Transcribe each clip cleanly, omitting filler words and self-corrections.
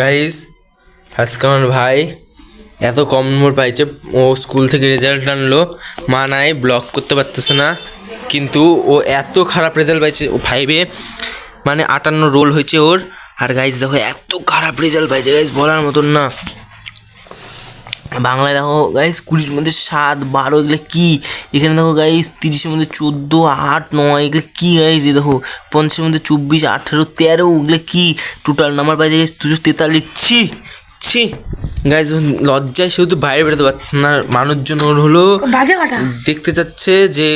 Guys, আজকে আমার ভাই এত কম নম্বর পাইছে। ও স্কুল থেকে রেজাল্ট আনলো, মা নাই ব্লক করতে পারতেছে না, কিন্তু ও এত খারাপ রেজাল্ট পাইছে। ও 5-এ মানে 58 রোল হয়েছে ওর। আর গাইস দেখো এত খারাপ রেজাল্ট পাইছে গাইস, বলার মতন না। বাংলায় দেখো গাইস 20-এর মধ্যে 7, 12 এগুলো কি। এখানে দেখো গাইস 30-এর মধ্যে 14, 8, 9 এগুলো কি গাইস। এই দেখো 50-এর মধ্যে 24, 18, 13 ওগুলো কি। টোটাল নাম্বার পাইছে গাইস 243। ছি গাইস, লজ্জায় সেহেতু বাইরে বেরোতে পারছে না। মানুষজন ওর হলো দেখতে চাচ্ছে যে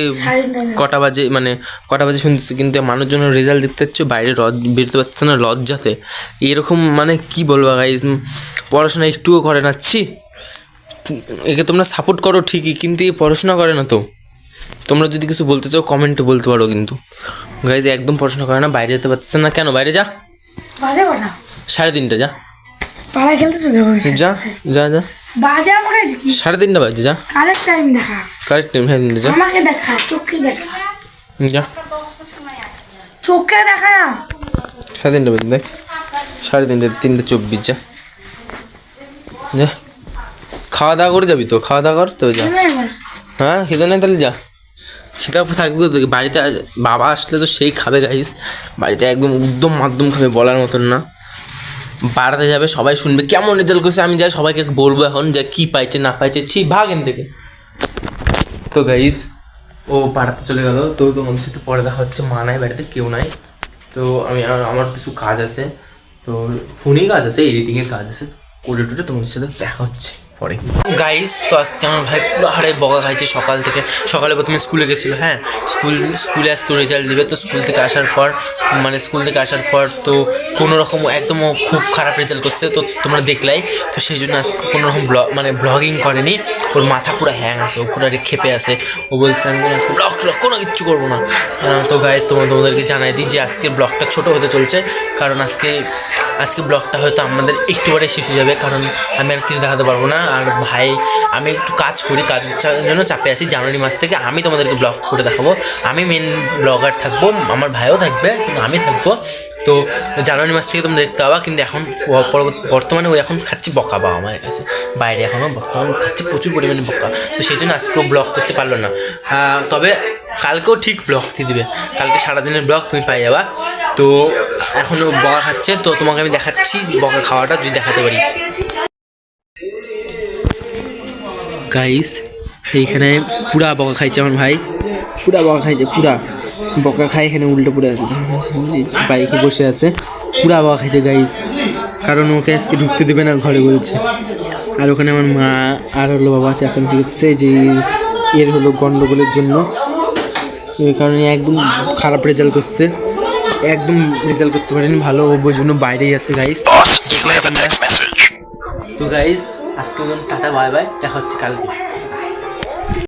কটা বাজে, মানে কটা বাজে শুনতেছে, কিন্তু মানুষজন রেজাল্ট দেখতে চাচ্ছে, বাইরে বেরোতে পারছে না লজ্জাতে। এরকম মানে কি বলবো গাইস, পড়াশোনা একটুও করে না। ছি, একে তোমরা সাপোর্ট করো ঠিকই, কিন্তু এই পড়াশোনা করে না। তো তোমরা যদি কিছু বলতে চাও কমেন্টে বলতে পারো, কিন্তু গাইজ একদম পড়াশোনা করে না, বাইরে যেতে পারছে না। কেন বাইরে যা, 3:30 যা, যা যা যা, 3:30 বাজে, যা কারেক্ট টাইম, 3:30 যা, আমাকে দেখা, চোখে দেখা, যা চোখে দেখা, 3:30 বাজে, দেখ 3:30, 3:24 যা, যা খাওয়া দাওয়া করে যাবি তো, খাওয়া দাওয়া কর তো, যা। হ্যাঁ খিদে নেই তাহলে যা, খিদে থাকবে তো। বাড়িতে বাবা আসলে তো সেই খাবে গাইস, বাড়িতে একদম মাধ্যম খাবে, বলার মতন না। পাড়াতে যাবে, সবাই শুনবে কেমন রেজাল্ট করছে, আমি যাই সবাইকে বলবো এখন যে কী পাইছে না পাইছে। ছি ভাগ এখান থেকে। তো গাইস ও পাড়াতে চলে গেল, তো তোমাদের সাথে পরে দেখা হচ্ছে। মা নাই বাড়িতে, কেউ নাই। তো আমি আমার কিছু কাজ আছে, তো ফোনেই কাজ আছে, এডিটিংয়ের কাজ আছে, করে টুটে তোমাদের সাথে দেখা হচ্ছে পরে। গাইস তো আজকে আমার ভাই পুরো হারে বকা খাইছে সকাল থেকে। সকালে প্রথমে স্কুলে গেছিলো, হ্যাঁ স্কুলে আজকে রেজাল্ট দেবে। তো স্কুল থেকে আসার পর তো কোনো রকম একদম খুব খারাপ রেজাল্ট করছে, তো তোমরা দেখলাই। তো সেই জন্য আজকে কোনো রকম ব্লগিং করেনি। ওর মাথা পুরো হ্যাং আছে, ও পুরো খেপে আছে। ও বলছে আমি আজকে ব্লগ কোনো কিচ্ছু করবো না। তো গাইস তোমাদেরকে জানাই দিই যে আজকে ব্লগটা ছোটো হতে চলছে, কারণ আজকে ব্লগটা হয়তো আমাদের একটু পরে শেষ হয়ে যাবে, কারণ আমি আর কিছু দেখাতে পারবো না। আর ভাই আমি একটু কাজের জন্য চাপে আছি। জানুয়ারি মাস থেকে আমি তোমাদেরকে ব্লগ করে দেখাবো। আমি মেন ব্লগার থাকবো, আমার ভাইও থাকবে, কিন্তু আমি থাকবো। তো জানুয়ারি মাস থেকে তোমরা দেখতে পাবা। কিন্তু এখন বর্তমানে ও এখন খাচ্ছে বকা, বাবা আমার কাছে বাইরে এখনও বর্তমানে খাচ্ছে প্রচুর পরিমাণে বকা। তো সেই জন্য আজকেও ব্লগ করতে পারলো না। তবে কালকেও ঠিক ব্লগ দিয়ে দিবে, কালকে সারাদিনের ব্লগ তুমি পাই যাবা। তো এখনও বকা খাচ্ছে, তো তোমাকে আমি দেখাচ্ছি বকা খাওয়াটা যদি দেখাতে পারি। গাইস এইখানে পুরা বকা খাইছে আমার ভাই, পুরা বকা খাইছে, পুরা বকা খাই এখানে উল্টো পড়ে আছে, বাইকে বসে আছে, পুরা বকা খাইছে গাইস। কারণ ওকে আজকে ঢুকতে দেবে না ঘরে বলছে। আর ওখানে আমার মা আর হলো বাবা চেঁচামেচি করছে যে এর হলো গন্ডগোলের জন্য, এই কারণে একদম খারাপ রেজাল্ট করছে, একদম রেজাল্ট করতে পারেনি ভালো, ওই জন্য বাইরেই আছে গাইস। তো গাইস আজকে টাটা বাই বাই, দেখা হচ্ছে কালকে।